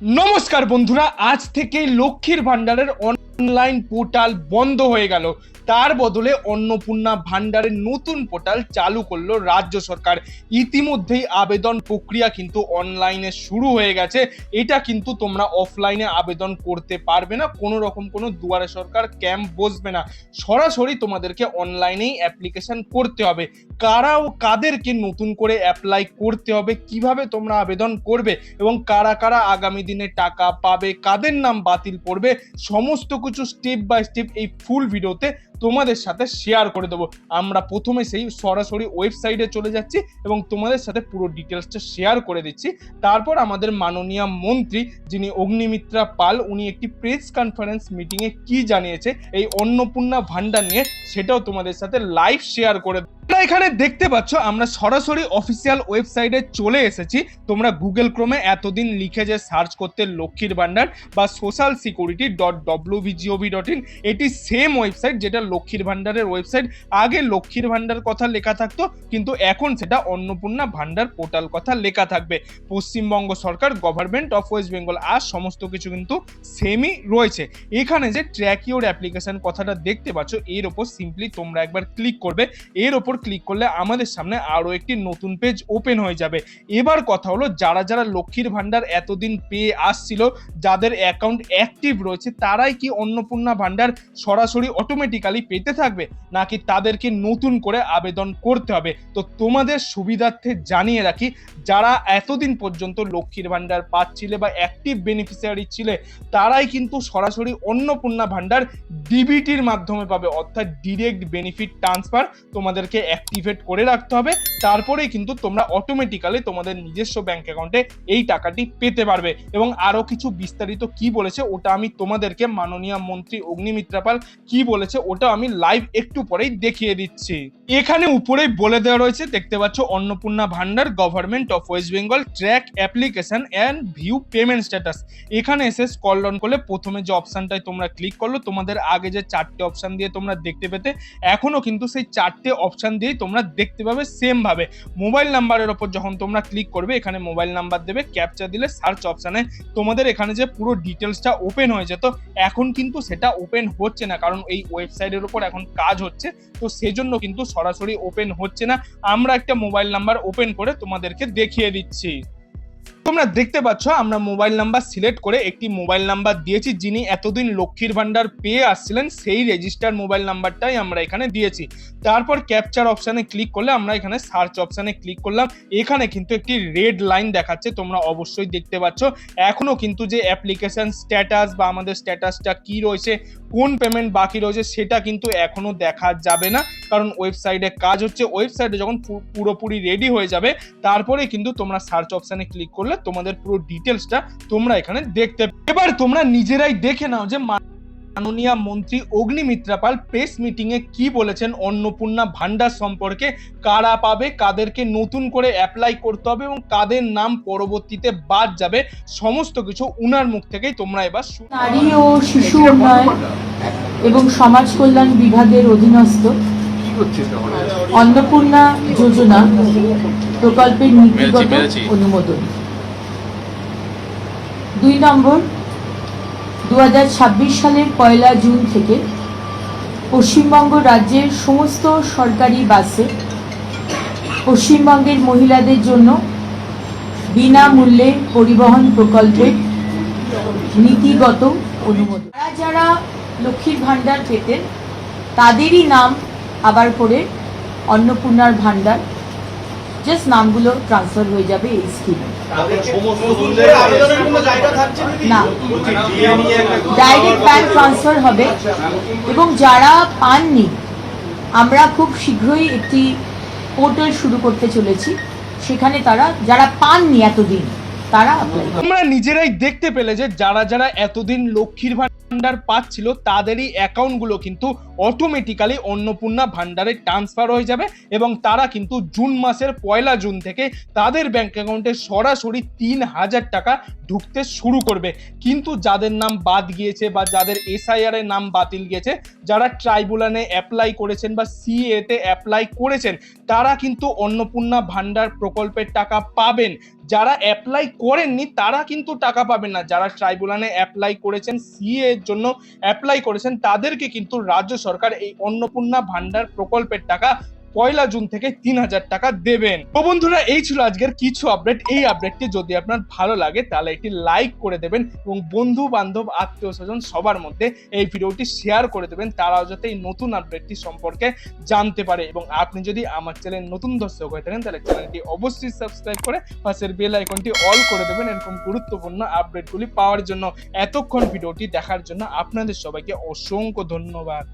নমস্কার বন্ধুরা, আজ থেকে লক্ষ্মীর ভান্ডারের অনলাইন পোর্টাল বন্ধ হয়ে গেল। তার বদলে অন্নপূর্ণা ভান্ডারের নতুন পোর্টাল চালু করলো রাজ্য সরকার। ইতিমধ্যেই আবেদন প্রক্রিয়া কিন্তু অনলাইনে শুরু হয়ে গেছে। এটা কিন্তু তোমরা অফলাইনে আবেদন করতে পারবে না, কোনো রকম কোনো দুয়ারে সরকার ক্যাম্প বসবে না, সরাসরি তোমাদেরকে অনলাইনেই অ্যাপ্লিকেশন করতে হবে। কারা ও কাদেরকে নতুন করে অ্যাপ্লাই করতে হবে, কিভাবে তোমরা আবেদন করবে এবং কারা কারা আগামী দিনে টাকা পাবে, কাদের নাম বাতিল পড়বে, সমস্ত কিছু স্টেপ বাই স্টেপ এই ফুল ভিডিওতে তোমাদের সাথে শেয়ার করে দেবো। আমরা প্রথমে সেই সরাসরি ওয়েবসাইটে চলে যাচ্ছি এবং তোমাদের সাথে পুরো ডিটেলসটা শেয়ার করে দিচ্ছি। তারপর আমাদের মাননীয় মন্ত্রী যিনি অগ্নিমিত্রা পাল, উনি একটি প্রেস কনফারেন্স মিটিংয়ে কি জানিয়েছে এই অন্নপূর্ণা ভান্ডার নিয়ে, সেটাও তোমাদের সাথে লাইভ শেয়ার করে। এখানে দেখতে পাচ্ছ আমরা সরাসরি অফিসিয়াল ওয়েবসাইটে চলে এসেছি। তোমরা গুগল ক্রোমে এতদিন লিখে যে সার্চ করতে লক্ষ্মীর ভান্ডার বা সোশ্যাল সিকিউরিটি .wbgov.in, এটি সেম ওয়েবসাইট যেটা লক্ষ্মীর ভান্ডারের ওয়েবসাইট। আগে লক্ষ্মীর ভান্ডার কথা লেখা থাকতো, কিন্তু এখন সেটা অন্নপূর্ণা ভান্ডার পোর্টাল কথা লেখা থাকবে। পশ্চিমবঙ্গ সরকার, গভর্নমেন্ট অফ ওয়েস্ট বেঙ্গল, আর সমস্ত কিছু কিন্তু সেমই রয়েছে। এখানে যে ট্র্যাক ইউর অ্যাপ্লিকেশন কথাটা দেখতে পাচ্ছ, এর ওপর সিম্পলি তোমরা একবার ক্লিক করবে। এর ওপর ক্লিক করলে আমাদের সামনে আরো একটি নতুন পেজ ওপেন হয়ে যাবে। এবার কথা হলো, যারা যারা লক্ষ্মীর ভান্ডার এতদিন পেয়ে আসছিল, যাদের অ্যাকাউন্ট অ্যাক্টিভ রয়েছে, তারাই কি অন্নপূর্ণা ভান্ডার সরাসরি অটোমেটিক্যালি পেতে থাকবে, নাকি তাদেরকে নতুন করে আবেদন করতে হবে? তো তোমাদের সুবিধার্থে জানিয়ে রাখি, যারা এতদিন পর্যন্ত লক্ষ্মীর ভান্ডার পাচ্ছিলে বা অ্যাক্টিভ বেনিফিশিয়ারি ছিলে, তারাই কিন্তু সরাসরি অন্নপূর্ণা ভান্ডার ডিবিটির মাধ্যমে পাবে, অর্থাৎ ডিরেক্ট বেনিফিট ট্রান্সফার তোমাদেরকে অ্যাক্টিভেট করে রাখতে হবে। তারপরেই কিন্তু তোমরা অটোমেটিক্যালি তোমাদের নিজস্ব ব্যাংক অ্যাকাউন্টে এই টাকাটি পেতে পারবে। এবং আরো কিছু বিস্তারিত কি বলেছে ওটা আমি তোমাদেরকে, মাননীয় মন্ত্রী অগ্নিমিত্রা পাল কি বলেছে ওটা আমি লাইভ একটু পরেই দেখিয়ে দিচ্ছি। এখানে উপরেই বলে দেওয়া রয়েছে, দেখতে পাচ্ছ, Annapurna Bhandar government of West Bengal track application and view payment status. এখানে এসে স্ক্রল ডাউন করলে প্রথমে যে অপশনটায় তোমরা ক্লিক করলো, তোমাদের আগে যে চারটে অপশন দিয়ে তোমরা দেখতে পেতে, এখনো কিন্তু সেই চারটে অপশন দিয়েই তোমরা দেখতে পাবে সেম ভাবে। মোবাইল নাম্বারের ওপর যখন তোমরা ক্লিক করবে, এখানে মোবাইল নাম্বার দেবে, ক্যাপচা দিলে সার্চ অপশনে তোমাদের এখানে যে পুরো ডিটেলসটা ওপেন হয়ে যেত, এখন কিন্তু সেটা ওপেন হচ্ছে না, কারণ এই ওয়েবসাইটের উপর এখন কাজ হচ্ছে, তো সেজন্য কিন্তু সরাসরি ওপেন হচ্ছে না। আমরা একটা মোবাইল নাম্বার ওপেন করে তোমাদেরকে দেখিয়ে দিচ্ছি। তোমরা দেখতে পাচ্ছ আমরা মোবাইল নাম্বার সিলেক্ট করে একটি মোবাইল নাম্বার দিয়েছি, যিনি এতদিন লক্ষ্মীর ভান্ডার পেয়ে আসছিলেন সেই রেজিস্টার মোবাইল নাম্বারটাই আমরা এখানে দিয়েছি। তারপর ক্যাপচার অপশানে ক্লিক করলে আমরা এখানে সার্চ অপশানে ক্লিক করলাম। এখানে কিন্তু একটি রেড লাইন দেখাচ্ছে, তোমরা অবশ্যই দেখতে পাচ্ছ। এখনো কিন্তু যে অ্যাপ্লিকেশন স্ট্যাটাস বা আমাদের স্ট্যাটাসটা কি রয়েছে, কোন পেমেন্ট বাকি রয়েছে, সেটা কিন্তু এখনো দেখা যাবে না, কারণ ওয়েবসাইটে কাজ হচ্ছে। ওয়েবসাইটে যখন পুরোপুরি রেডি হয়ে যাবে, তারপরে কিন্তু তোমরা সার্চ অপশানে ক্লিক করলে তোমাদের পুরো ডিটেলসটা তোমরা এখানে দেখতে। এবার তোমরা নিজেরাই দেখে নাও যে মাননীয় মন্ত্রী অগ্নিমিত্রা পাল প্রেস মিটিং এ কি বলেছেন অন্নপূর্ণা ভান্ডার সম্পর্কে, কারা পাবে, কাদেরকে নতুন করে অ্যাপ্লাই করতে হবে এবং কাদের নাম পরবর্তীতে বাদ যাবে, সমস্ত কিছু উনার মুখ থেকেই তোমরা এবার নারী ও শিশু উন্নয়ন এবং সমাজ কল্যাণ বিভাগের অধীনস্থ অন্নপূর্ণা যোজনা প্রকল্পের নীতিগত অনুমোদন। 2 নম্বর, 2026 সালের 1 জুন থেকে পশ্চিমবঙ্গ রাজ্যের সমস্ত সরকারি বাসে পশ্চিমবঙ্গের মহিলাদের জন্য বিনামূল্যে পরিবহন প্রকল্পের নীতিগত অনুমোদন। যারা লক্ষ্মীর ভান্ডার পেতেন তাদেরই নাম আবার করে অন্নপূর্ণার ভান্ডার, জাস্ট নামগুলো ট্রান্সফার হয়ে যাবে এই স্কিমে। না, ডাইরেক্ট ব্যাংক ট্রান্সফার হবে। এবং যারা পাননি, আমরা খুব শীঘ্রই একটি পোর্টাল শুরু করতে চলেছি, সেখানে তারা যারা পাননি এতদিন তারা অ্যাপ্লাই করবে। তোমরা নিজেরাই দেখতে পেলে যে যারা যারা এতদিন লক্ষ্মীর ভান্ডার পাচ্ছিল, তাদেরই অ্যাকাউন্টগুলো কিন্তু অটোমেটিক্যালি অন্নপূর্ণা ভান্ডারে ট্রান্সফার হয়ে যাবে এবং তারা কিন্তু জুন মাসের 1 জুন থেকে তাদের ব্যাংক অ্যাকাউন্টে সরাসরি 3000 টাকা ঢুকতে শুরু করবে। কিন্তু যাদের নাম বাদ গিয়েছে বা যাদের SIR এর নাম বাতিল গিয়েছে, যারা ট্রাইব্যুনালে অ্যাপ্লাই করেছেন বা CA তে অ্যাপ্লাই করেছেন, তারা কিন্তু অন্নপূর্ণা ভান্ডার প্রকল্পের টাকা পাবেন। যারা অ্যাপ্লাই করেননি তারা কিন্তু টাকা পাবেন না। যারা ট্রাইব্যুনালে অ্যাপ্লাই করেছেন, সিএ এর জন্য অ্যাপ্লাই করেছেন, তাদেরকে কিন্তু রাজ্য সরকার এই অন্নপূর্ণা ভান্ডার প্রকল্পের টাকা 1 জুন থেকে 3,000 টাকা দেবেন। তো বন্ধুরা, এই ছিল আজকের কিছু আপডেট। এই আপডেটটি যদি আপনার ভালো লাগে তাহলে এটি লাইক করে দেবেন এবং বন্ধু বান্ধব আত্মীয় স্বজন সবার মধ্যে এই ভিডিওটি শেয়ার করে দেবেন, তারাও যাতে এই নতুন আপডেটটি সম্পর্কে জানতে পারে। এবং আপনি যদি আমার চ্যানেল নতুন দর্শক হয়ে থাকেন তাহলে চ্যানেলটি অবশ্যই সাবস্ক্রাইব করে পাশের বেল আইকনটি অল করে দেবেন এরকম গুরুত্বপূর্ণ আপডেটগুলি পাওয়ার জন্য। এতক্ষণ ভিডিওটি দেখার জন্য আপনাদের সবাইকে অসংখ্য ধন্যবাদ।